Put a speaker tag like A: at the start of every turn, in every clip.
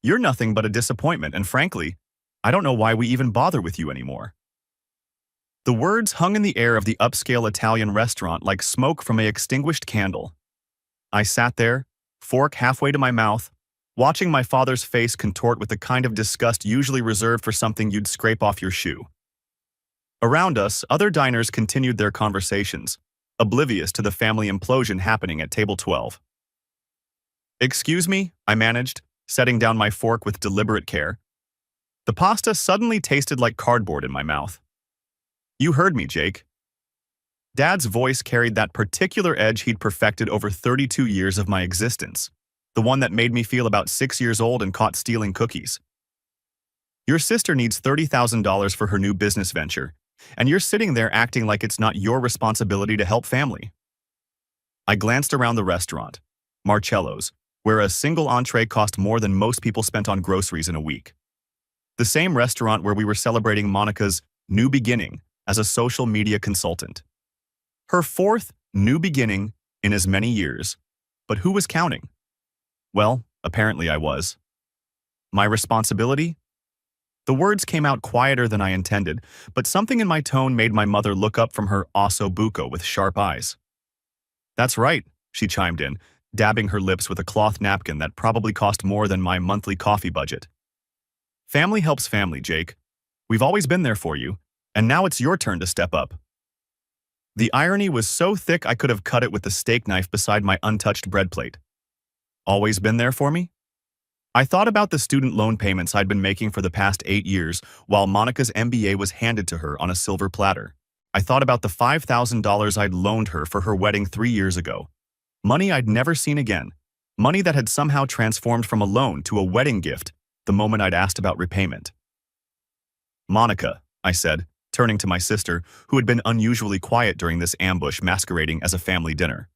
A: You're nothing but a disappointment, and frankly, I don't know why we even bother with you anymore." The words hung in the air of the upscale Italian restaurant like smoke from an extinguished candle. I sat there, fork halfway to my mouth, watching my father's face contort with the kind of disgust usually reserved for something you'd scrape off your shoe. Around us, other diners continued their conversations, oblivious to the family implosion happening at table 12. "Excuse me," I managed, setting down my fork with deliberate care. The pasta suddenly tasted like cardboard in my mouth. "You heard me, Jake." Dad's voice carried that particular edge he'd perfected over 32 years of my existence, the one that made me feel about 6 years old and caught stealing cookies. "Your sister needs $30,000 for her new business venture, and you're sitting there acting like it's not your responsibility to help family." I glanced around the restaurant, Marcello's, where a single entree cost more than most people spent on groceries in a week. The same restaurant where we were celebrating Monica's new beginning as a social media consultant. Her fourth new beginning in as many years. But who was counting? Well, apparently I was. My responsibility? The words came out quieter than I intended, but something in my tone made my mother look up from her osso buco with sharp eyes. "That's right," she chimed in, dabbing her lips with a cloth napkin that probably cost more than my monthly coffee budget. "Family helps family, Jake. We've always been there for you, and now it's your turn to step up." The irony was so thick I could have cut it with the steak knife beside my untouched bread plate. Always been there for me? I thought about the student loan payments I'd been making for the past 8 years while Monica's MBA was handed to her on a silver platter. I thought about the $5,000 I'd loaned her for her wedding 3 years ago. Money I'd never seen again. Money that had somehow transformed from a loan to a wedding gift the moment I'd asked about repayment. "Monica," I said, turning to my sister, who had been unusually quiet during this ambush masquerading as a family dinner.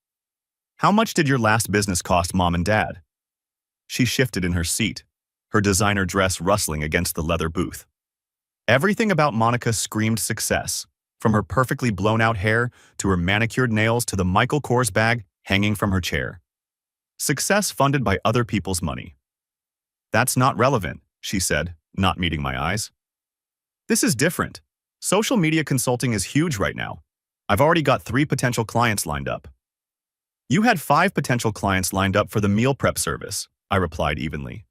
A: "How much did your last business cost Mom and Dad?" She shifted in her seat, her designer dress rustling against the leather booth. Everything about Monica screamed success, from her perfectly blown-out hair to her manicured nails to the Michael Kors bag hanging from her chair. Success funded by other people's money. "That's not relevant," she said, not meeting my eyes. "This is different. Social media consulting is huge right now. I've already got 3 potential clients lined up." "You had 5 potential clients lined up for the meal prep service," I replied evenly.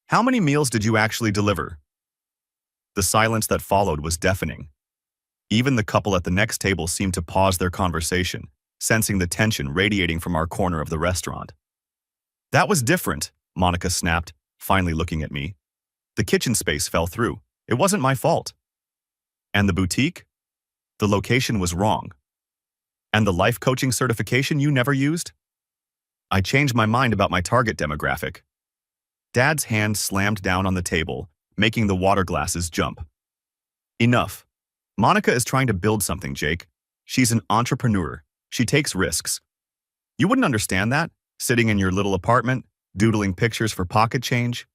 A: "How many meals did you actually deliver?" The silence that followed was deafening. Even the couple at the next table seemed to pause their conversation, sensing the tension radiating from our corner of the restaurant. "That was different," Monica snapped, finally looking at me. "The kitchen space fell through. It wasn't my fault." "And the boutique?" "The location was wrong." "And the life coaching certification you never used?" I changed my mind about my target demographic. Dad's hand slammed down on the table, making the water glasses jump. "Enough. Monica is trying to build something, Jake. She's an entrepreneur. She takes risks. You wouldn't understand that, sitting in your little apartment, doodling pictures for pocket change."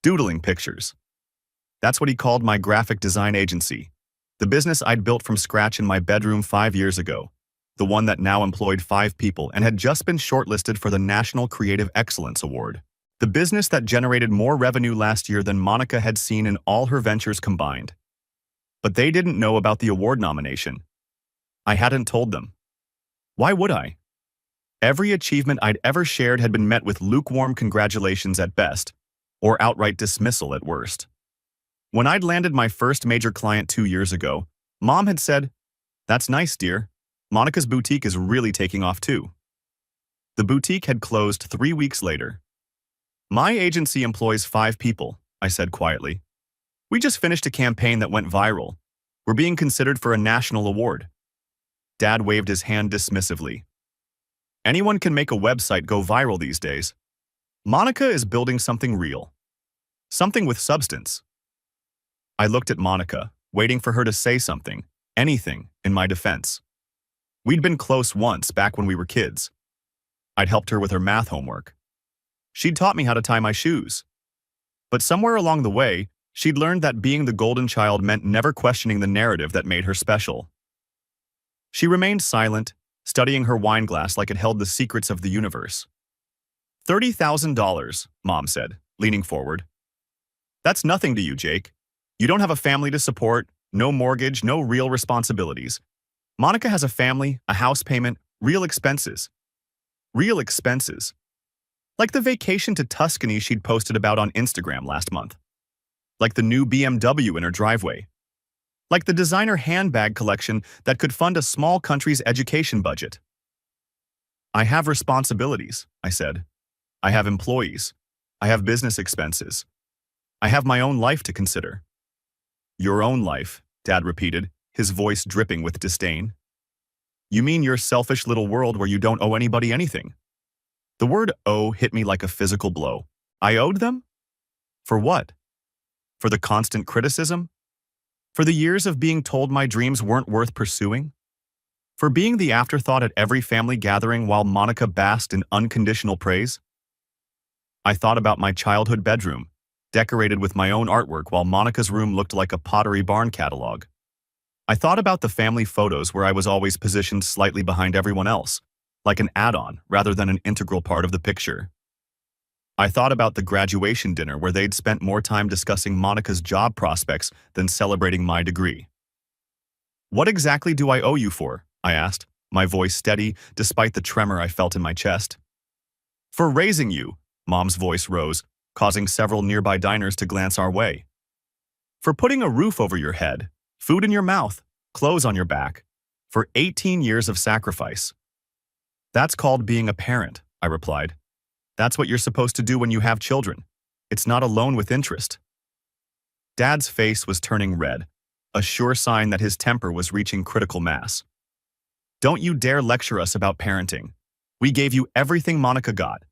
A: Doodling pictures. That's what he called my graphic design agency, the business I'd built from scratch in my bedroom 5 years ago, the one that now employed 5 people and had just been shortlisted for the National Creative Excellence Award, the business that generated more revenue last year than Monica had seen in all her ventures combined. But they didn't know about the award nomination. I hadn't told them. Why would I? Every achievement I'd ever shared had been met with lukewarm congratulations at best, or outright dismissal at worst. When I'd landed my first major client 2 years ago, Mom had said, "That's nice, dear. Monica's boutique is really taking off too." The boutique had closed 3 weeks later. "My agency employs 5 people," I said quietly. "We just finished a campaign that went viral. We're being considered for a national award." Dad waved his hand dismissively. "Anyone can make a website go viral these days. Monica is building something real. Something with substance." I looked at Monica, waiting for her to say something, anything, in my defense. We'd been close once back when we were kids. I'd helped her with her math homework. She'd taught me how to tie my shoes. But somewhere along the way, she'd learned that being the golden child meant never questioning the narrative that made her special. She remained silent, studying her wine glass like it held the secrets of the universe. $30,000, Mom said. leaning forward. That's nothing to you, Jake. You don't have a family to support, no mortgage, no real responsibilities. Monica has a family, a house payment, real expenses. Real expenses. Like the vacation to Tuscany she'd posted about on Instagram last month. Like the new BMW in her driveway. Like the designer handbag collection that could fund a small country's education budget. I have responsibilities, I said. I have employees. I have business expenses. I have my own life to consider. Your own life, Dad repeated, his voice dripping with disdain. You mean your selfish little world where you don't owe anybody anything? The word owe hit me like a physical blow. I owed them? For what? For the constant criticism? For the years of being told my dreams weren't worth pursuing? For being the afterthought at every family gathering while Monica basked in unconditional praise? I thought about my childhood bedroom, decorated with my own artwork while Monica's room looked like a Pottery Barn catalog. I thought about the family photos where I was always positioned slightly behind everyone else, like an add-on rather than an integral part of the picture. I thought about the graduation dinner where they'd spent more time discussing Monica's job prospects than celebrating my degree. What exactly do I owe you for? I asked, my voice steady despite the tremor I felt in my chest. For raising you, Mom's voice rose, causing several nearby diners to glance our way. For putting a roof over your head, food in your mouth, clothes on your back, for 18 years of sacrifice. That's called being a parent, I replied. That's what you're supposed to do when you have children. It's not a loan with interest. Dad's face was turning red, a sure sign that his temper was reaching critical mass. Don't you dare lecture us about parenting. We gave you everything Monica got.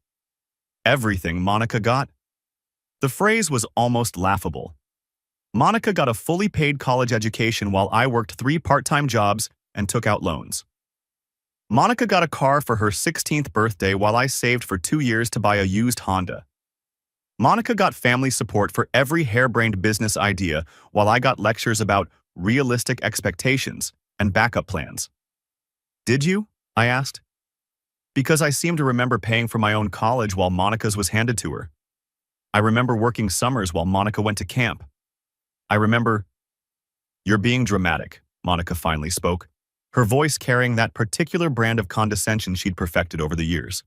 A: Everything Monica got? The phrase was almost laughable. Monica got a fully paid college education while I worked 3 part-time jobs and took out loans. Monica got a car for her 16th birthday while I saved for 2 years to buy a used Honda. Monica got family support for every harebrained business idea while I got lectures about realistic expectations and backup plans. Did you? I asked. Because I seem to remember paying for my own college while Monica's was handed to her. I remember working summers while Monica went to camp. I remember... You're being dramatic, Monica finally spoke, her voice carrying that particular brand of condescension she'd perfected over the years.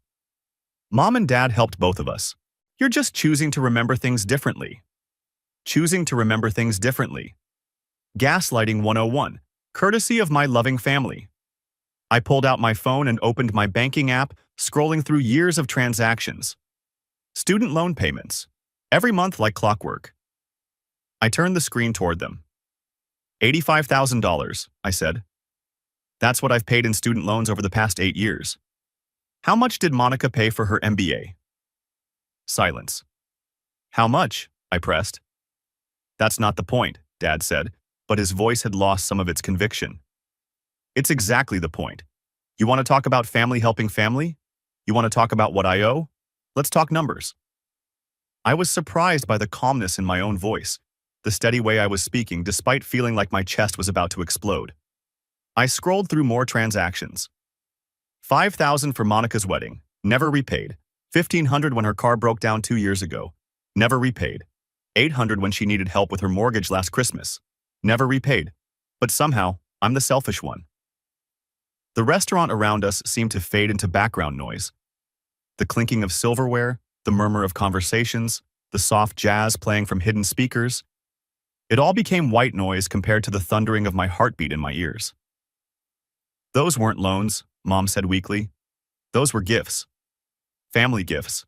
A: Mom and Dad helped both of us. You're just choosing to remember things differently. Choosing to remember things differently. Gaslighting 101, courtesy of my loving family. I pulled out my phone and opened my banking app, scrolling through years of transactions. Student loan payments. Every month like clockwork. I turned the screen toward them. $85,000, I said. That's what I've paid in student loans over the past 8 years. How much did Monica pay for her MBA? Silence. How much? I pressed. That's not the point, Dad said, but his voice had lost some of its conviction. It's exactly the point. You want to talk about family helping family? You want to talk about what I owe? Let's talk numbers. I was surprised by the calmness in my own voice, the steady way I was speaking despite feeling like my chest was about to explode. I scrolled through more transactions. $5,000 for Monica's wedding, never repaid. $1,500 when her car broke down 2 years ago, never repaid. $800 when she needed help with her mortgage last Christmas, never repaid. But somehow, I'm the selfish one. The restaurant around us seemed to fade into background noise. The clinking of silverware, the murmur of conversations, the soft jazz playing from hidden speakers. It all became white noise compared to the thundering of my heartbeat in my ears. Those weren't loans, Mom said weakly. Those were gifts. Family gifts.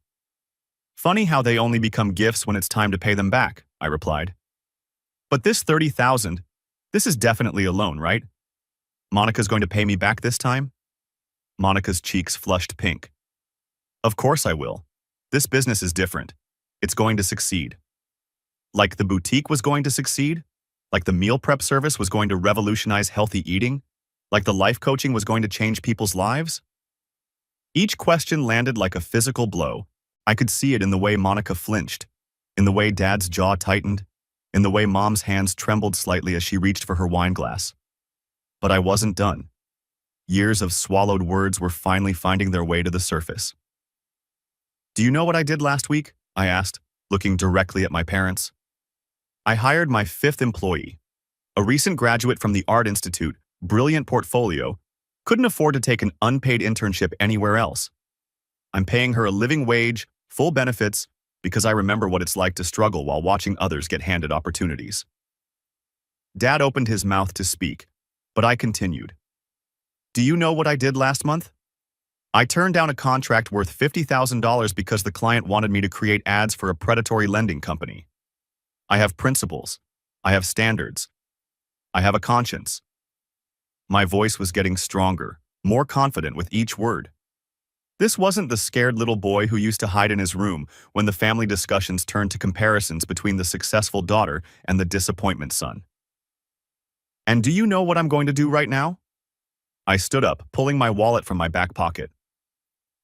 A: Funny how they only become gifts when it's time to pay them back, I replied. But this $30,000, this is definitely a loan, right? Monica's going to pay me back this time? Monica's cheeks flushed pink. Of course I will. This business is different. It's going to succeed. Like the boutique was going to succeed? Like the meal prep service was going to revolutionize healthy eating? Like the life coaching was going to change people's lives? Each question landed like a physical blow. I could see it in the way Monica flinched, in the way Dad's jaw tightened, in the way Mom's hands trembled slightly as she reached for her wine glass. But I wasn't done. Years of swallowed words were finally finding their way to the surface. Do you know what I did last week? I asked, looking directly at my parents. I hired my fifth employee, a recent graduate from the Art Institute, brilliant portfolio, couldn't afford to take an unpaid internship anywhere else. I'm paying her a living wage, full benefits, because I remember what it's like to struggle while watching others get handed opportunities. Dad opened his mouth to speak, but I continued. Do you know what I did last month? I turned down a contract worth $50,000 because the client wanted me to create ads for a predatory lending company. I have principles. I have standards. I have a conscience. My voice was getting stronger, more confident with each word. This wasn't the scared little boy who used to hide in his room when the family discussions turned to comparisons between the successful daughter and the disappointment son. And do you know what I'm going to do right now? I stood up, pulling my wallet from my back pocket.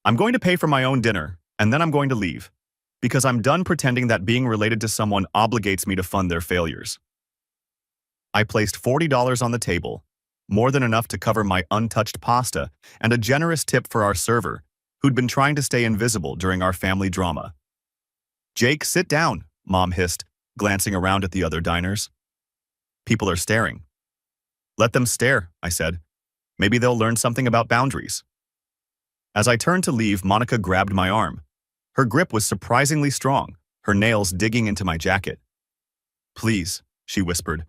A: I'm going to pay for my own dinner, and then I'm going to leave, because I'm done pretending that being related to someone obligates me to fund their failures. I placed $40 on the table, more than enough to cover my untouched pasta and a generous tip for our server, who'd been trying to stay invisible during our family drama. Jake, sit down, Mom hissed, glancing around at the other diners. People are staring. Let them stare, I said. Maybe they'll learn something about boundaries. As I turned to leave, Monica grabbed my arm. Her grip was surprisingly strong, her nails digging into my jacket. Please, she whispered.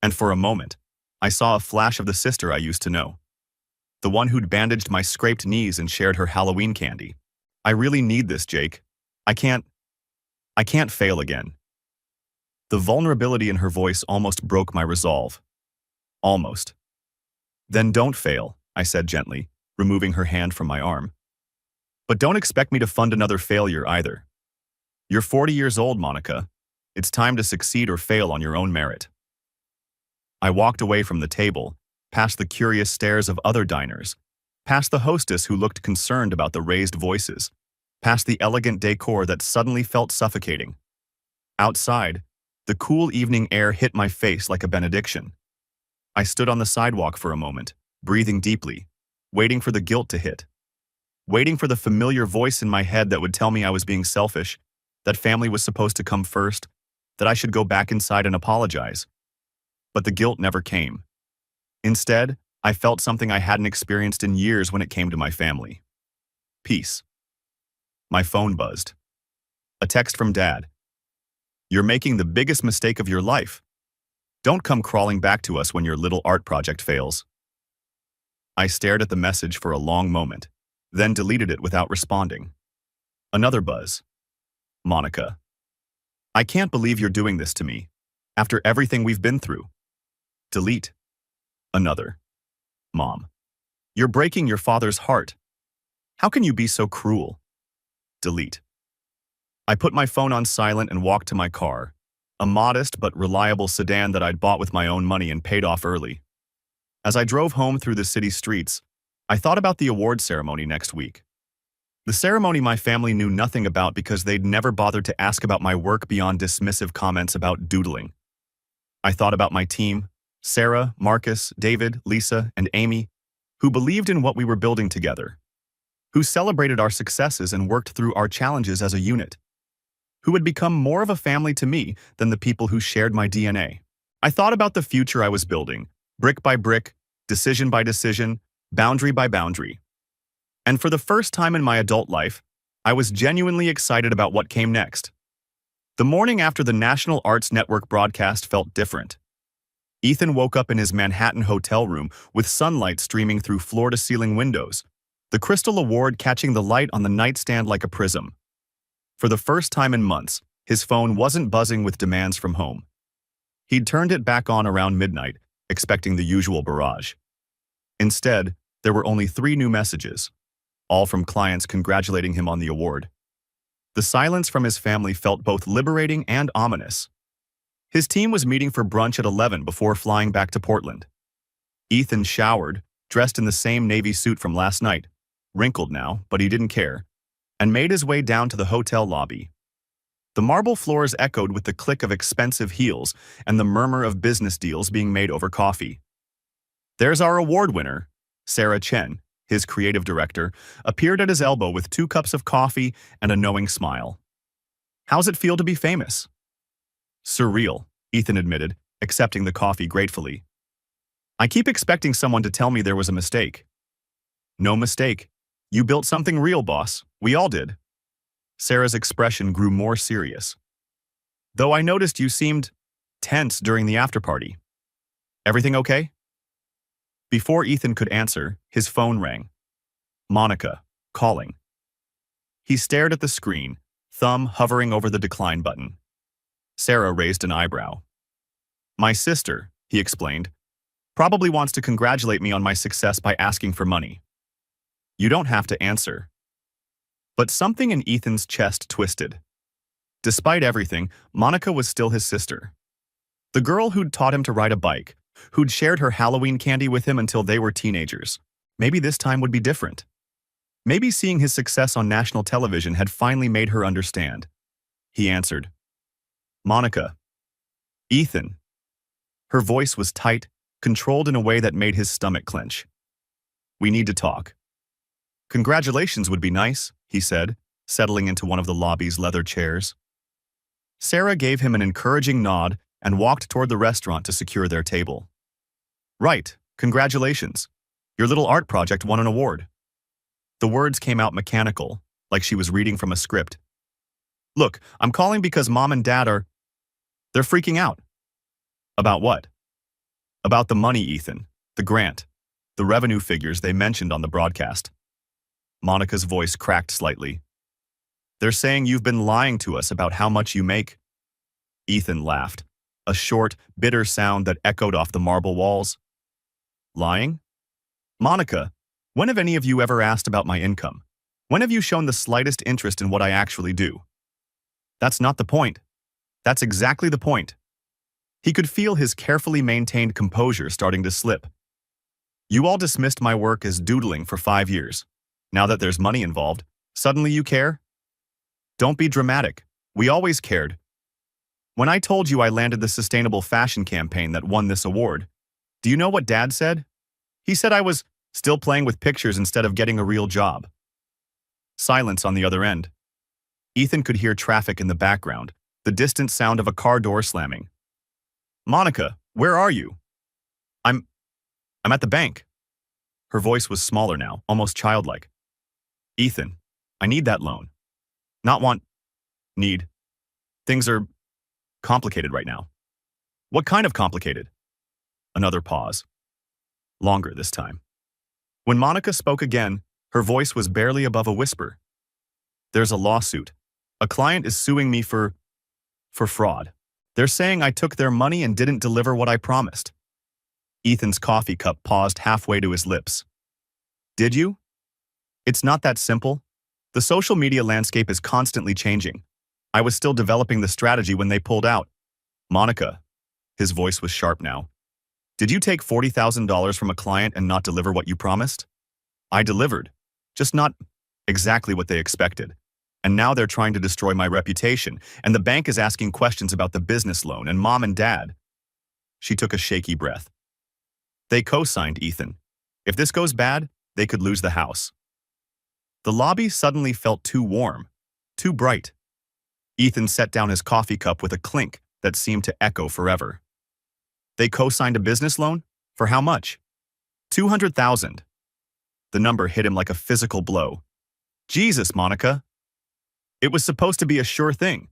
A: And for a moment, I saw a flash of the sister I used to know. The one who'd bandaged my scraped knees and shared her Halloween candy. I really need this, Jake. I can't fail again. The vulnerability in her voice almost broke my resolve. Almost. Then don't fail, I said gently, removing her hand from my arm. But don't expect me to fund another failure either. You're 40 years old, Monica. It's time to succeed or fail on your own merit. I walked away from the table, past the curious stares of other diners, past the hostess who looked concerned about the raised voices, past the elegant decor that suddenly felt suffocating. Outside, the cool evening air hit my face like a benediction. I stood on the sidewalk for a moment, breathing deeply, waiting for the guilt to hit. Waiting for the familiar voice in my head that would tell me I was being selfish, that family was supposed to come first, that I should go back inside and apologize. But the guilt never came. Instead, I felt something I hadn't experienced in years when it came to my family. Peace. My phone buzzed. A text from Dad. You're making the biggest mistake of your life. Don't come crawling back to us when your little art project fails. I stared at the message for a long moment, then deleted it without responding. Another buzz. Monica. I can't believe you're doing this to me, after everything we've been through. Delete. Another. Mom. You're breaking your father's heart. How can you be so cruel? Delete. I put my phone on silent and walked to my car, a modest but reliable sedan that I'd bought with my own money and paid off early. As I drove home through the city streets, I thought about the award ceremony next week. The ceremony my family knew nothing about because they'd never bothered to ask about my work beyond dismissive comments about doodling. I thought about my team, Sarah, Marcus, David, Lisa, and Amy, who believed in what we were building together, who celebrated our successes and worked through our challenges as a unit, who had become more of a family to me than the people who shared my DNA. I thought about the future I was building, brick by brick, decision by decision, boundary by boundary. And for the first time in my adult life, I was genuinely excited about what came next. The morning after the National Arts Network broadcast felt different. Ethan woke up in his Manhattan hotel room with sunlight streaming through floor-to-ceiling windows, the crystal award catching the light on the nightstand like a prism. For the first time in months, his phone wasn't buzzing with demands from home. He'd turned it back on around midnight, expecting the usual barrage. Instead, there were only 3 new messages, all from clients congratulating him on the award. The silence from his family felt both liberating and ominous. His team was meeting for brunch at 11 before flying back to Portland. Ethan showered, dressed in the same navy suit from last night, wrinkled now, but he didn't care, and made his way down to the hotel lobby. The marble floors echoed with the click of expensive heels and the murmur of business deals being made over coffee. There's our award winner, Sarah Chen, his creative director, appeared at his elbow with 2 cups of coffee and a knowing smile. How's it feel to be famous? Surreal, Ethan admitted, accepting the coffee gratefully. I keep expecting someone to tell me there was a mistake. No mistake. You built something real, boss. We all did. Sarah's expression grew more serious. Though I noticed you seemed tense during the after-party. Everything okay? Before Ethan could answer, his phone rang. Monica, calling. He stared at the screen, thumb hovering over the decline button. Sarah raised an eyebrow. My sister, he explained, probably wants to congratulate me on my success by asking for money. You don't have to answer. But something in Ethan's chest twisted. Despite everything, Monica was still his sister. The girl who'd taught him to ride a bike, who'd shared her Halloween candy with him until they were teenagers. Maybe this time would be different. Maybe seeing his success on national television had finally made her understand. He answered. Monica. Ethan. Her voice was tight, controlled in a way that made his stomach clench. We need to talk. Congratulations would be nice, he said, settling into one of the lobby's leather chairs. Sarah gave him an encouraging nod and walked toward the restaurant to secure their table. Right, congratulations. Your little art project won an award. The words came out mechanical, like she was reading from a script. Look, I'm calling because Mom and Dad they're freaking out. About what? About the money, Ethan, the grant, the revenue figures they mentioned on the broadcast. Monica's voice cracked slightly. They're saying you've been lying to us about how much you make. Ethan laughed, a short, bitter sound that echoed off the marble walls. Lying? Monica, when have any of you ever asked about my income? When have you shown the slightest interest in what I actually do? That's not the point. That's exactly the point. He could feel his carefully maintained composure starting to slip. You all dismissed my work as doodling for 5 years. Now that there's money involved, suddenly you care? Don't be dramatic. We always cared. When I told you I landed the sustainable fashion campaign that won this award, do you know what Dad said? He said I was still playing with pictures instead of getting a real job. Silence on the other end. Ethan could hear traffic in the background, the distant sound of a car door slamming. Monica, where are you? I'm at the bank. Her voice was smaller now, almost childlike. Ethan, I need that loan. Not want. Need. Things are complicated right now. What kind of complicated? Another pause. Longer this time. When Monica spoke again, her voice was barely above a whisper. There's a lawsuit. A client is suing me for fraud. They're saying I took their money and didn't deliver what I promised. Ethan's coffee cup paused halfway to his lips. Did you? It's not that simple. The social media landscape is constantly changing. I was still developing the strategy when they pulled out. Monica, his voice was sharp now. Did you take $40,000 from a client and not deliver what you promised? I delivered, just not exactly what they expected. And now they're trying to destroy my reputation, and the bank is asking questions about the business loan and Mom and Dad. She took a shaky breath. They co-signed, Ethan. If this goes bad, they could lose the house. The lobby suddenly felt too warm, too bright. Ethan set down his coffee cup with a clink that seemed to echo forever. They co-signed a business loan? For how much? $200,000. The number hit him like a physical blow. Jesus, Monica. It was supposed to be a sure thing.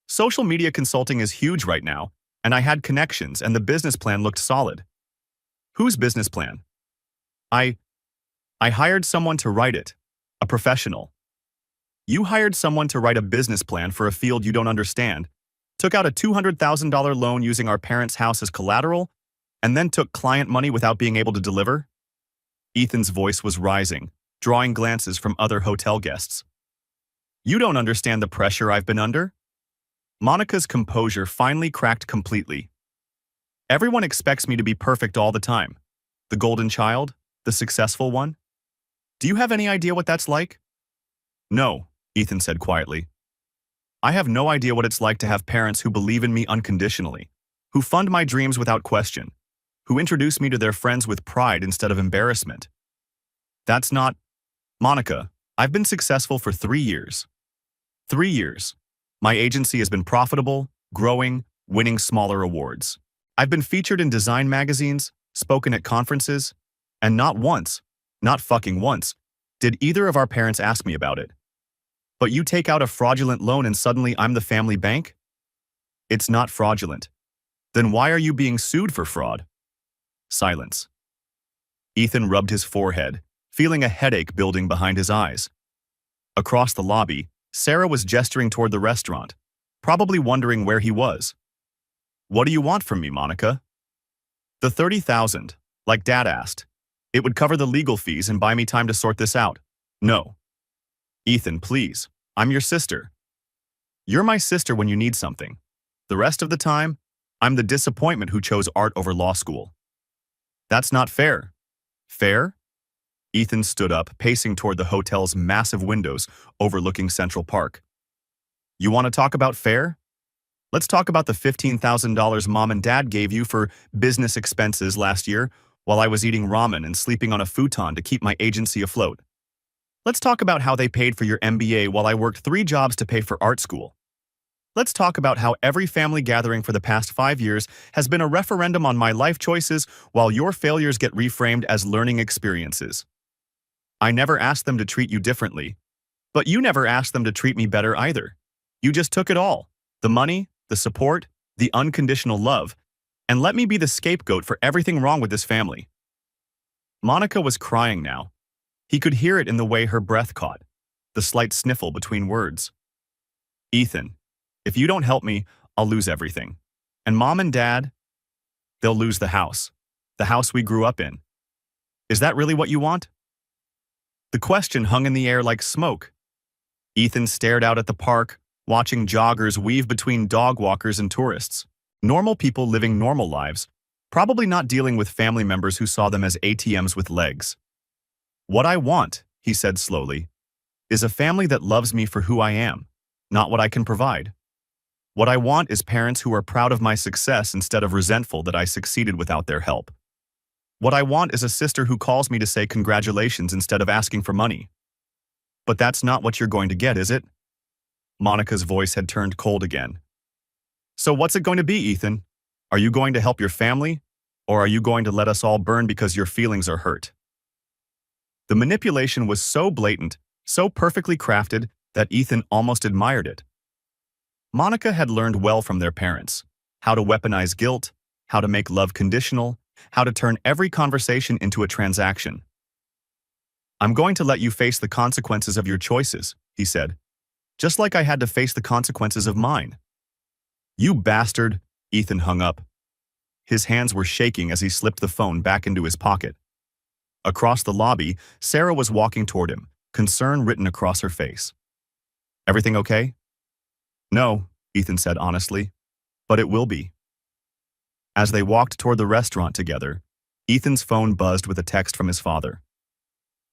A: Social media consulting is huge right now, and I had connections and the business plan looked solid. Whose business plan? I hired someone to write it, a professional. You hired someone to write a business plan for a field you don't understand, took out a $200,000 loan using our parents' house as collateral, and then took client money without being able to deliver? Ethan's voice was rising, drawing glances from other hotel guests. You don't understand the pressure I've been under? Monica's composure finally cracked completely. Everyone expects me to be perfect all the time. The golden child, the successful one. Do you have any idea what that's like? No, Ethan said quietly. I have no idea what it's like to have parents who believe in me unconditionally, who fund my dreams without question, who introduce me to their friends with pride instead of embarrassment. That's not... Monica, I've been successful for 3 years. 3 years. My agency has been profitable, growing, winning smaller awards. I've been featured in design magazines, spoken at conferences, and not once, not fucking once, did either of our parents ask me about it. But you take out a fraudulent loan and suddenly I'm the family bank? It's not fraudulent. Then why are you being sued for fraud? Silence. Ethan rubbed his forehead, feeling a headache building behind his eyes. Across the lobby, Sarah was gesturing toward the restaurant, probably wondering where he was. What do you want from me, Monica? The $30,000, like Dad asked. It would cover the legal fees and buy me time to sort this out. No. Ethan, please. I'm your sister. You're my sister when you need something. The rest of the time, I'm the disappointment who chose art over law school. That's not fair. Fair? Ethan stood up, pacing toward the hotel's massive windows overlooking Central Park. You want to talk about fair? Let's talk about the $15,000 Mom and Dad gave you for business expenses last year while I was eating ramen and sleeping on a futon to keep my agency afloat. Let's talk about how they paid for your MBA while I worked 3 jobs to pay for art school. Let's talk about how every family gathering for the past 5 years has been a referendum on my life choices while your failures get reframed as learning experiences. I never asked them to treat you differently, but you never asked them to treat me better either. You just took it all, the money, the support, the unconditional love, and let me be the scapegoat for everything wrong with this family. Monica was crying now. He could hear it in the way her breath caught, the slight sniffle between words. Ethan, if you don't help me, I'll lose everything. And Mom and Dad, they'll lose the house we grew up in. Is that really what you want? The question hung in the air like smoke. Ethan stared out at the park, watching joggers weave between dog walkers and tourists. Normal people living normal lives, probably not dealing with family members who saw them as ATMs with legs. What I want, he said slowly, is a family that loves me for who I am, not what I can provide. What I want is parents who are proud of my success instead of resentful that I succeeded without their help. What I want is a sister who calls me to say congratulations instead of asking for money. But that's not what you're going to get, is it? Monica's voice had turned cold again. So what's it going to be, Ethan? Are you going to help your family, or are you going to let us all burn because your feelings are hurt? The manipulation was so blatant, so perfectly crafted, that Ethan almost admired it. Monica had learned well from their parents, how to weaponize guilt, how to make love conditional, how to turn every conversation into a transaction. I'm going to let you face the consequences of your choices, he said, just like I had to face the consequences of mine. You bastard, Ethan hung up. His hands were shaking as he slipped the phone back into his pocket. Across the lobby, Sarah was walking toward him, concern written across her face. Everything okay? No, Ethan said honestly, but it will be. As they walked toward the restaurant together, Ethan's phone buzzed with a text from his father.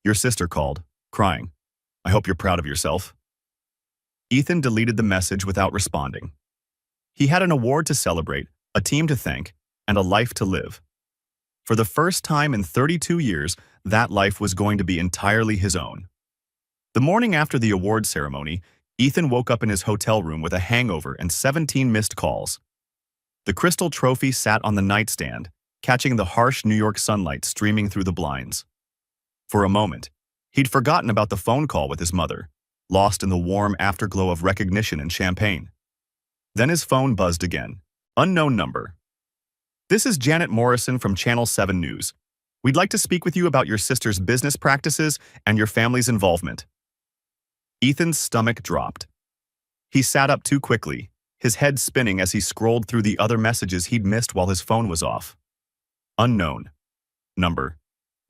A: Your sister called, crying. I hope you're proud of yourself. Ethan deleted the message without responding. He had an award to celebrate, a team to thank, and a life to live. For the first time in 32 years, that life was going to be entirely his own. The morning after the award ceremony, Ethan woke up in his hotel room with a hangover and 17 missed calls. The crystal trophy sat on the nightstand, catching the harsh New York sunlight streaming through the blinds. For a moment, he'd forgotten about the phone call with his mother, lost in the warm afterglow of recognition and champagne. Then his phone buzzed again. Unknown number. This is Janet Morrison from Channel 7 News. We'd like to speak with you about your sister's business practices and your family's involvement. Ethan's stomach dropped. He sat up too quickly, his head spinning as he scrolled through the other messages he'd missed while his phone was off. Unknown. Number.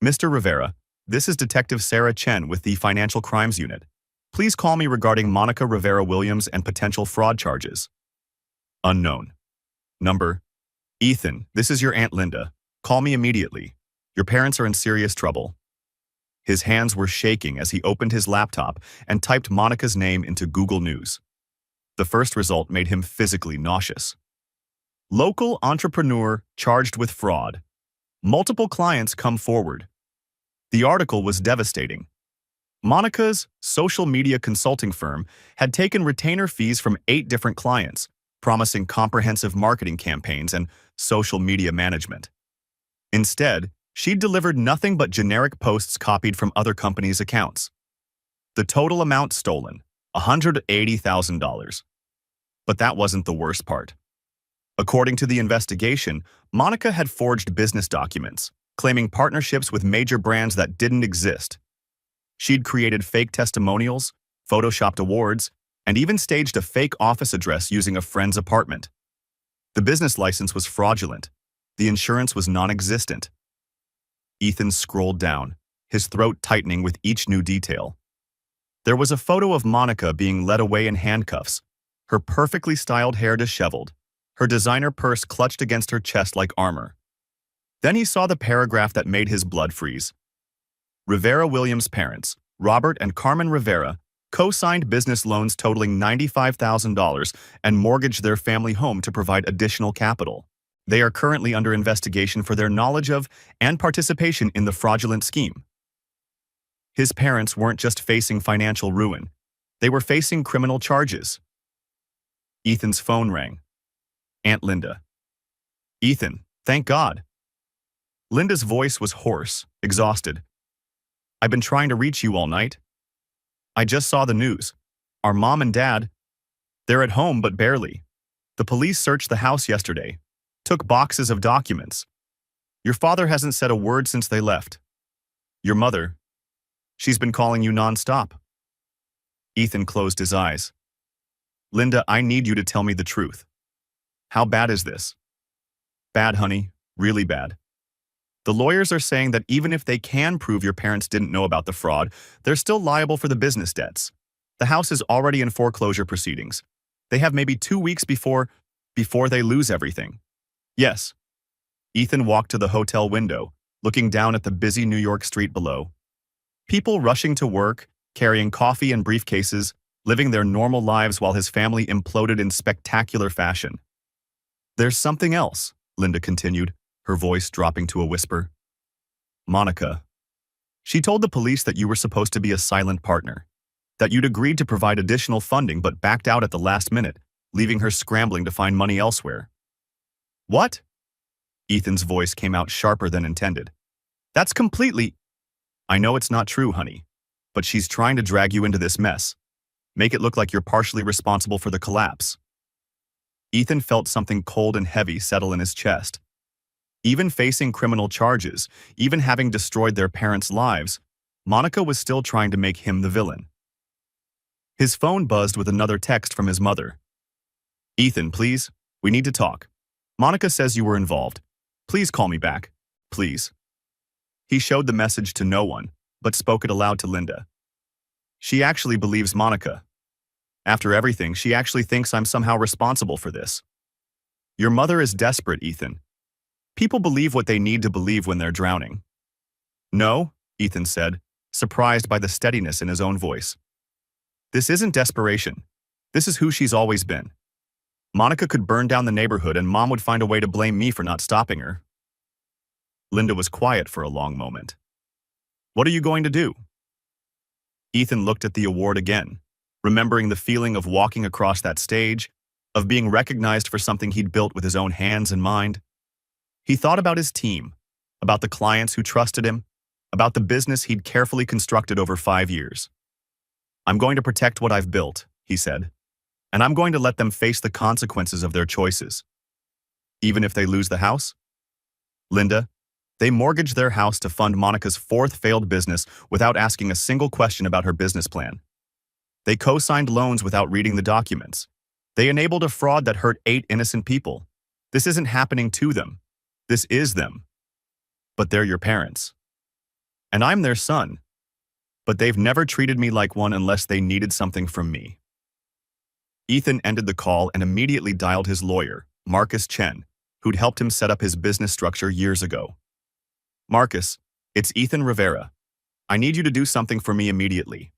A: Mr. Rivera, this is Detective Sarah Chen with the Financial Crimes Unit. Please call me regarding Monica Rivera Williams and potential fraud charges. Unknown. Number. Ethan, this is your Aunt Linda. Call me immediately. Your parents are in serious trouble. His hands were shaking as he opened his laptop and typed Monica's name into Google News. The first result made him physically nauseous. Local entrepreneur charged with fraud. Multiple clients come forward. The article was devastating. Monica's social media consulting firm had taken retainer fees from 8 different clients, promising comprehensive marketing campaigns and social media management. Instead, she'd delivered nothing but generic posts copied from other companies' accounts. The total amount stolen, $180,000. But that wasn't the worst part. According to the investigation, Monica had forged business documents, claiming partnerships with major brands that didn't exist. She'd created fake testimonials, photoshopped awards, and even staged a fake office address using a friend's apartment. The business license was fraudulent. The insurance was non-existent. Ethan scrolled down, his throat tightening with each new detail. There was a photo of Monica being led away in handcuffs, her perfectly styled hair disheveled, her designer purse clutched against her chest like armor. Then he saw the paragraph that made his blood freeze. Rivera Williams' parents, Robert and Carmen Rivera, co-signed business loans totaling $95,000 and mortgaged their family home to provide additional capital. They are currently under investigation for their knowledge of and participation in the fraudulent scheme. His parents weren't just facing financial ruin. They were facing criminal charges. Ethan's phone rang. Aunt Linda. "Ethan, thank God." Linda's voice was hoarse, exhausted. "I've been trying to reach you all night. I just saw the news. Our mom and dad, they're at home but barely. The police searched the house yesterday, took boxes of documents. Your father hasn't said a word since they left. Your mother, she's been calling you nonstop." Ethan closed his eyes. "Linda, I need you to tell me the truth. How bad is this?" "Bad, honey, really bad. The lawyers are saying that even if they can prove your parents didn't know about the fraud, they're still liable for the business debts. The house is already in foreclosure proceedings. They have maybe 2 weeks before they lose everything." "Yes." Ethan walked to the hotel window, looking down at the busy New York street below. People rushing to work, carrying coffee and briefcases, living their normal lives while his family imploded in spectacular fashion. "There's something else," Linda continued, her voice dropping to a whisper. "Monica. She told the police that you were supposed to be a silent partner, that you'd agreed to provide additional funding but backed out at the last minute, leaving her scrambling to find money elsewhere." "What?" Ethan's voice came out sharper than intended. "That's completely—" "I know it's not true, honey, but she's trying to drag you into this mess, make it look like you're partially responsible for the collapse." Ethan felt something cold and heavy settle in his chest. Even facing criminal charges, even having destroyed their parents' lives, Monica was still trying to make him the villain. His phone buzzed with another text from his mother. "Ethan, please, we need to talk. Monica says you were involved. Please call me back. Please." He showed the message to no one, but spoke it aloud to Linda. "She actually believes Monica. After everything, she actually thinks I'm somehow responsible for this. Your mother is desperate, Ethan. People believe what they need to believe when they're drowning." "No," Ethan said, surprised by the steadiness in his own voice. "This isn't desperation. This is who she's always been. Monica could burn down the neighborhood and Mom would find a way to blame me for not stopping her." Linda was quiet for a long moment. "What are you going to do?" Ethan looked at the award again, remembering the feeling of walking across that stage, of being recognized for something he'd built with his own hands and mind. He thought about his team, about the clients who trusted him, about the business he'd carefully constructed over 5 years. "I'm going to protect what I've built," he said, "and I'm going to let them face the consequences of their choices. Even if they lose the house?" "Linda, they mortgaged their house to fund Monica's 4th failed business without asking a single question about her business plan. They co-signed loans without reading the documents. They enabled a fraud that hurt 8 innocent people. This isn't happening to them. This is them. But they're your parents. And I'm their son. But they've never treated me like one unless they needed something from me." Ethan ended the call and immediately dialed his lawyer, Marcus Chen, who'd helped him set up his business structure years ago. "Marcus, it's Ethan Rivera. I need you to do something for me immediately.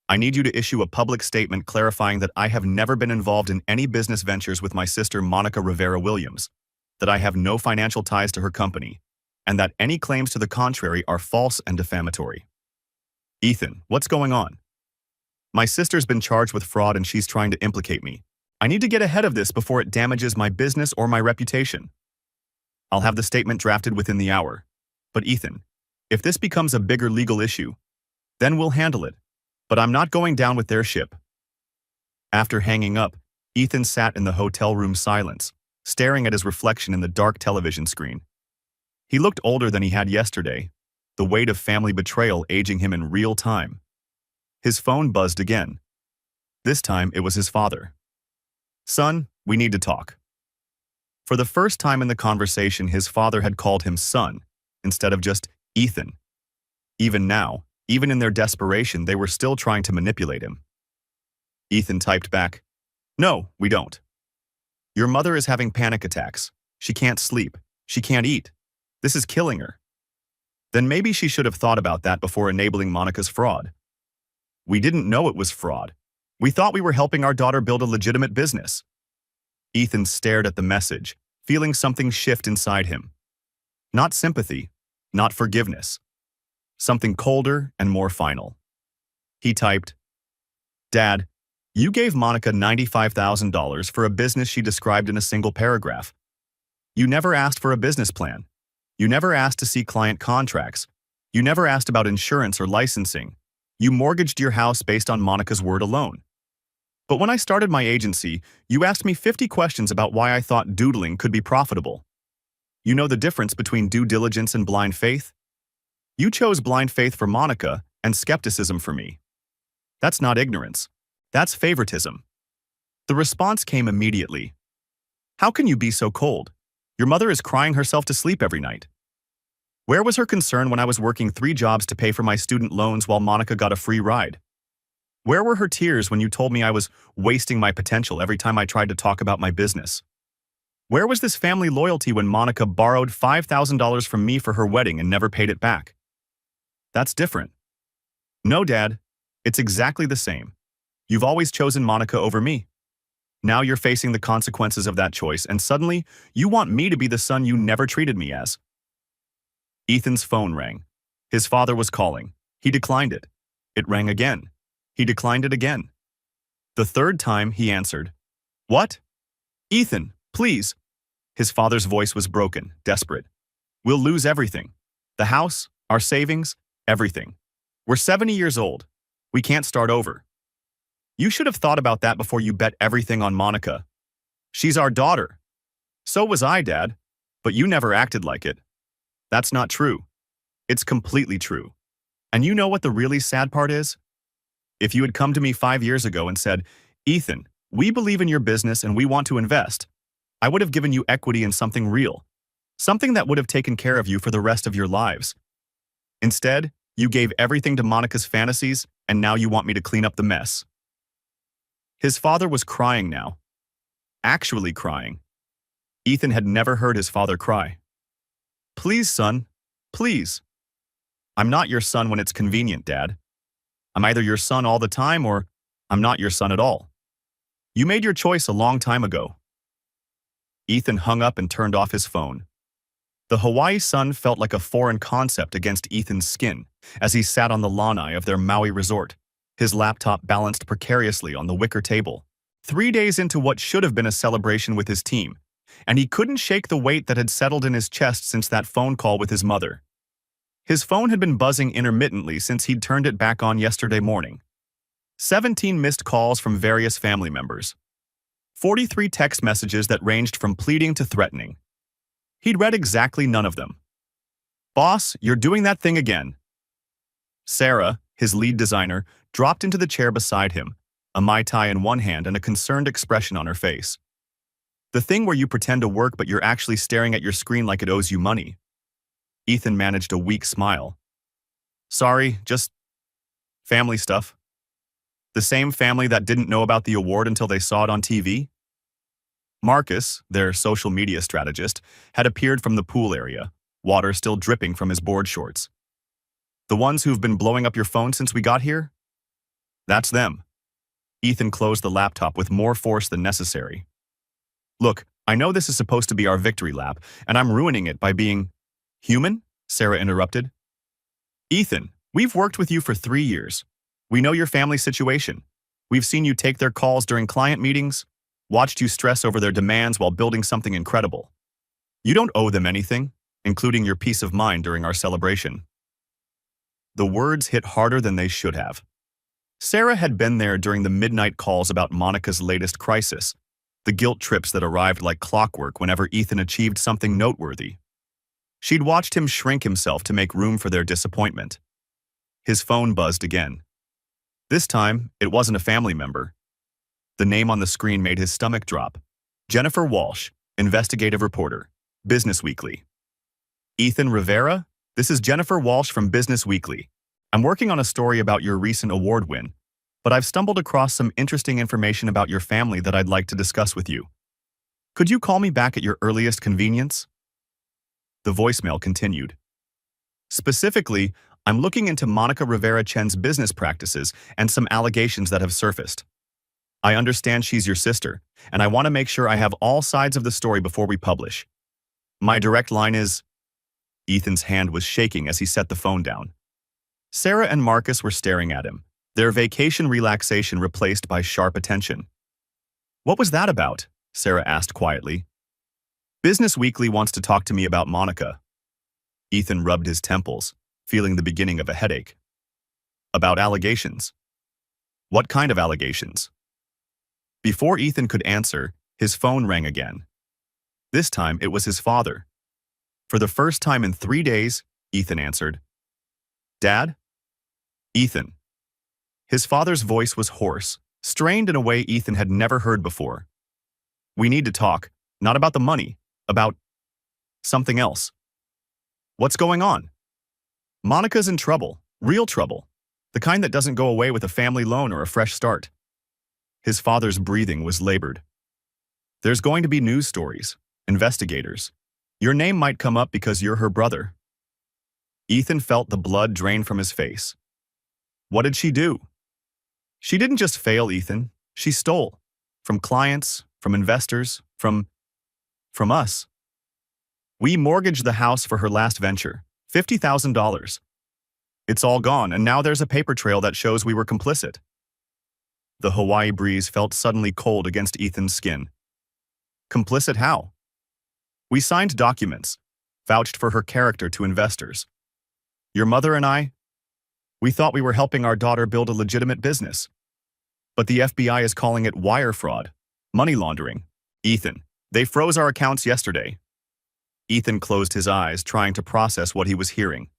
A: I need you to issue a public statement clarifying that I have never been involved in any business ventures with my sister Monica Rivera Williams, that I have no financial ties to her company, and that any claims to the contrary are false and defamatory." Ethan, what's going on? My sister's been charged with fraud and she's trying to implicate me. I need to get ahead of this before it damages my business or my reputation. I'll have the statement drafted within the hour. But Ethan, if this becomes a bigger legal issue, then we'll handle it. But I'm not going down with their ship. After hanging up, Ethan sat in the hotel room silence, staring at his reflection in the dark television screen. He looked older than he had yesterday, the weight of family betrayal aging him in real time. His phone buzzed again. This time it was his father. Son, we need to talk. For the first time in the conversation, his father had called him son, instead of just Ethan. Even now, even in their desperation, they were still trying to manipulate him. Ethan typed back, "No, we don't. Your mother is having panic attacks. She can't sleep. She can't eat. This is killing her." Then maybe she should have thought about that before enabling Monica's fraud. We didn't know it was fraud. We thought we were helping our daughter build a legitimate business. Ethan stared at the message, feeling something shift inside him. Not sympathy, not forgiveness. Something colder and more final. He typed, "Dad, you gave Monica $95,000 for a business she described in a single paragraph. You never asked for a business plan. You never asked to see client contracts. You never asked about insurance or licensing. You mortgaged your house based on Monica's word alone. But when I started my agency, you asked me 50 questions about why I thought doodling could be profitable. You know the difference between due diligence and blind faith? You chose blind faith for Monica and skepticism for me. That's not ignorance. That's favoritism." The response came immediately. "How can you be so cold? Your mother is crying herself to sleep every night. Where was her concern when I was working 3 jobs to pay for my student loans while Monica got a free ride? Where were her tears when you told me I was wasting my potential every time I tried to talk about my business? Where was this family loyalty when Monica borrowed $5,000 from me for her wedding and never paid it back? That's different." "No, Dad, it's exactly the same. You've always chosen Monica over me. Now you're facing the consequences of that choice, and suddenly you want me to be the son you never treated me as." Ethan's phone rang. His father was calling. He declined it. It rang again. He declined it again. The third time, he answered. "What?" "Ethan, please." His father's voice was broken, desperate. "We'll lose everything. The house, our savings, everything. We're 70 years old. We can't start over. You should have thought about that before you bet everything on Monica. She's our daughter." "So was I, Dad, but you never acted like it." "That's not true. It's completely true. And you know what the really sad part is? If you had come to me 5 years ago and said, 'Ethan, we believe in your business and we want to invest,' I would have given you equity in something real, something that would have taken care of you for the rest of your lives. Instead, you gave everything to Monica's fantasies, and now you want me to clean up the mess." His father was crying now. Actually crying. Ethan had never heard his father cry. "Please, son. Please." "I'm not your son when it's convenient, Dad. I'm either your son all the time or I'm not your son at all. You made your choice a long time ago." Ethan hung up and turned off his phone. The Hawaii sun felt like a foreign concept against Ethan's skin as he sat on the lanai of their Maui resort, his laptop balanced precariously on the wicker table, 3 days into what should have been a celebration with his team, and he couldn't shake the weight that had settled in his chest since that phone call with his mother. His phone had been buzzing intermittently since he'd turned it back on yesterday morning. 17 missed calls from various family members. 43 text messages that ranged from pleading to threatening. He'd read exactly none of them. "Boss, you're doing that thing again." Sarah, his lead designer, dropped into the chair beside him, a Mai Tai in one hand and a concerned expression on her face. "The thing where you pretend to work but you're actually staring at your screen like it owes you money." Ethan managed a weak smile. "Sorry, just family stuff." "The same family that didn't know about the award until they saw it on TV?" Marcus, their social media strategist, had appeared from the pool area, water still dripping from his board shorts. "The ones who've been blowing up your phone since we got here?" "That's them." Ethan closed the laptop with more force than necessary. "Look, I know this is supposed to be our victory lap, and I'm ruining it by being—" "Human?" Sarah interrupted. "Ethan, We've worked with you for 3 years. We know your family situation. We've seen you take their calls during client meetings, watched you stress over their demands while building something incredible. You don't owe them anything, including your peace of mind during our celebration." The words hit harder than they should have. Sarah had been there during the midnight calls about Monica's latest crisis, the guilt trips that arrived like clockwork whenever Ethan achieved something noteworthy. She'd watched him shrink himself to make room for their disappointment. His phone buzzed again. This time, it wasn't a family member. The name on the screen made his stomach drop. Jennifer Walsh, investigative reporter, Business Weekly. "Ethan Rivera? This is Jennifer Walsh from Business Weekly. I'm working on a story about your recent award win, but I've stumbled across some interesting information about your family that I'd like to discuss with you. Could you call me back at your earliest convenience?" The voicemail continued. "Specifically, I'm looking into Monica Rivera Chen's business practices and some allegations that have surfaced. I understand she's your sister, and I want to make sure I have all sides of the story before we publish. My direct line is—" Ethan's hand was shaking as he set the phone down. Sarah and Marcus were staring at him, their vacation relaxation replaced by sharp attention. "What was that about?" Sarah asked quietly. "Business Weekly wants to talk to me about Monica." Ethan rubbed his temples, feeling the beginning of a headache. "About allegations." "What kind of allegations?" Before Ethan could answer, his phone rang again. This time, it was his father. For the first time in 3 days, Ethan answered. "Dad?" "Ethan." His father's voice was hoarse, strained in a way Ethan had never heard before. "We need to talk, not about the money, about something else." "What's going on?" "Monica's in trouble, real trouble, the kind that doesn't go away with a family loan or a fresh start." His father's breathing was labored. "There's going to be news stories, investigators. Your name might come up because you're her brother." Ethan felt the blood drain from his face. "What did she do?" "She didn't just fail, Ethan. She stole. From clients, from investors, from us. We mortgaged the house for her last venture, $50,000. It's all gone, and now there's a paper trail that shows we were complicit." The Hawaii breeze felt suddenly cold against Ethan's skin. "Complicit how?" "We signed documents, vouched for her character to investors. Your mother and I, we thought we were helping our daughter build a legitimate business. But the FBI is calling it wire fraud, money laundering. Ethan, they froze our accounts yesterday." Ethan closed his eyes, trying to process what he was hearing.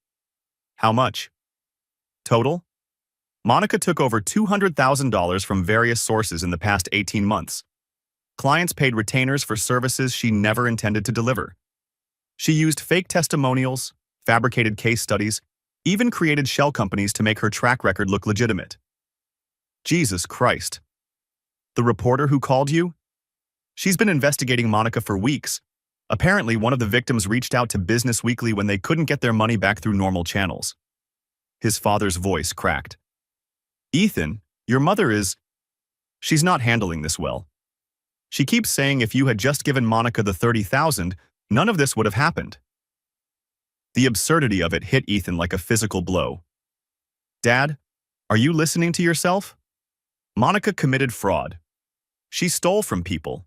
A: "How much?" "Total? Monica took over $200,000 from various sources in the past 18 months. Clients paid retainers for services she never intended to deliver. She used fake testimonials, fabricated case studies, even created shell companies to make her track record look legitimate." "Jesus Christ. The reporter who called you? She's been investigating Monica for weeks. Apparently, one of the victims reached out to Business Weekly when they couldn't get their money back through normal channels." His father's voice cracked. "Ethan, your mother she's not handling this well. She keeps saying if you had just given Monica the $30,000, none of this would have happened." The absurdity of it hit Ethan like a physical blow. "Dad, are you listening to yourself? Monica committed fraud. She stole from people.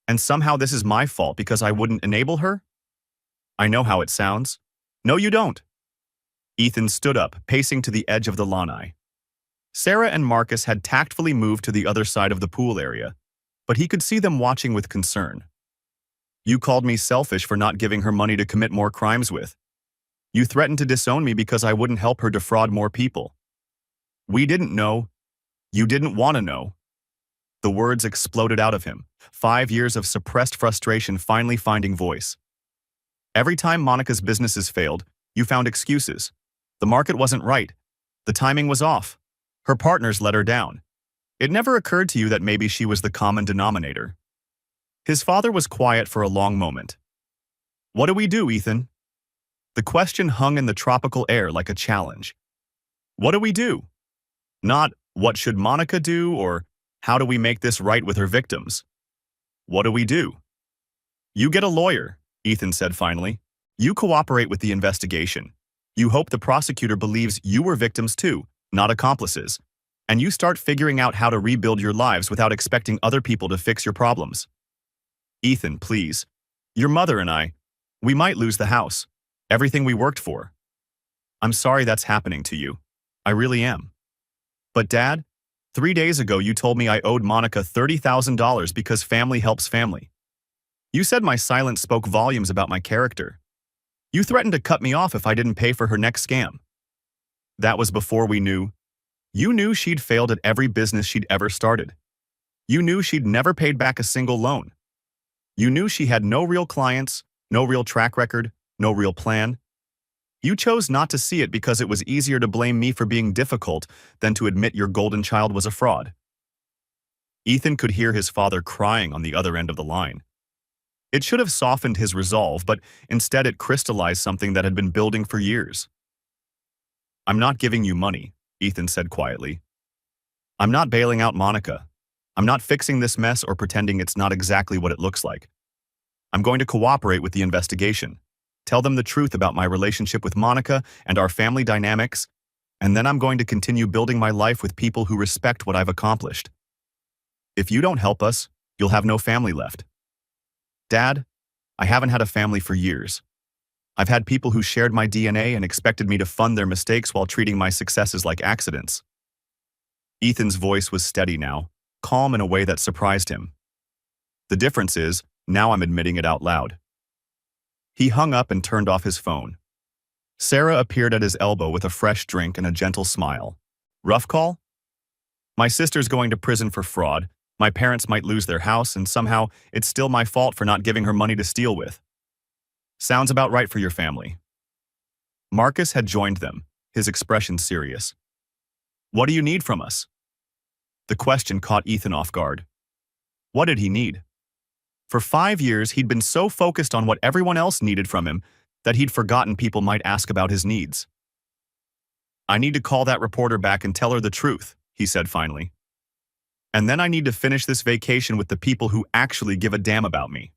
A: And somehow this is my fault because I wouldn't enable her? I know how it sounds. No, you don't." Ethan stood up, pacing to the edge of the lanai. Sarah and Marcus had tactfully moved to the other side of the pool area, but he could see them watching with concern. "You called me selfish for not giving her money to commit more crimes with. You threatened to disown me because I wouldn't help her defraud more people. We didn't know. You didn't want to know." The words exploded out of him, 5 years of suppressed frustration finally finding voice. "Every time Monica's businesses failed, you found excuses. The market wasn't right. The timing was off. Her partners let her down. It never occurred to you that maybe she was the common denominator." His father was quiet for a long moment. "What do we do, Ethan?" The question hung in the tropical air like a challenge. What do we do? Not, what should Monica do, or how do we make this right with her victims? What do we do? "You get a lawyer," Ethan said finally. "You cooperate with the investigation. You hope the prosecutor believes you were victims too, not accomplices, and you start figuring out how to rebuild your lives without expecting other people to fix your problems. Ethan, please. Your mother and I, we might lose the house. Everything we worked for. I'm sorry that's happening to you. I really am. But Dad, 3 days ago you told me I owed Monica $30,000 because family helps family. You said my silence spoke volumes about my character. You threatened to cut me off if I didn't pay for her next scam. That was before we knew. You knew she'd failed at every business she'd ever started. You knew she'd never paid back a single loan. You knew she had no real clients, no real track record, no real plan. You chose not to see it because it was easier to blame me for being difficult than to admit your golden child was a fraud. Ethan could hear his father crying on the other end of the line. It should have softened his resolve, but instead it crystallized something that had been building for years. I'm not giving you money, Ethan said quietly. I'm not bailing out Monica. I'm not fixing this mess or pretending it's not exactly what it looks like. I'm going to cooperate with the investigation, tell them the truth about my relationship with Monica and our family dynamics, and then I'm going to continue building my life with people who respect what I've accomplished. If you don't help us, you'll have no family left. Dad, I haven't had a family for years. I've had people who shared my DNA and expected me to fund their mistakes while treating my successes like accidents. Ethan's voice was steady now, calm in a way that surprised him. The difference is, now I'm admitting it out loud. He hung up and turned off his phone. Sarah appeared at his elbow with a fresh drink and a gentle smile. Rough call? My sister's going to prison for fraud. My parents might lose their house, and somehow it's still my fault for not giving her money to steal with. Sounds about right for your family. Marcus had joined them, his expression serious. What do you need from us? The question caught Ethan off guard. What did he need? For 5 years, he'd been so focused on what everyone else needed from him that he'd forgotten people might ask about his needs. I need to call that reporter back and tell her the truth, he said finally. And then I need to finish this vacation with the people who actually give a damn about me.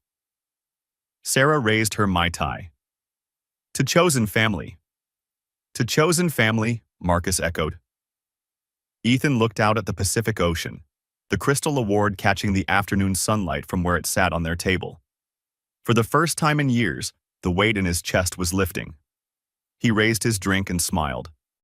A: Sarah raised her Mai Tai. To chosen family. To chosen family, Marcus echoed. Ethan looked out at the Pacific Ocean, the crystal award catching the afternoon sunlight from where it sat on their table. For the first time in years, the weight in his chest was lifting. He raised his drink and smiled.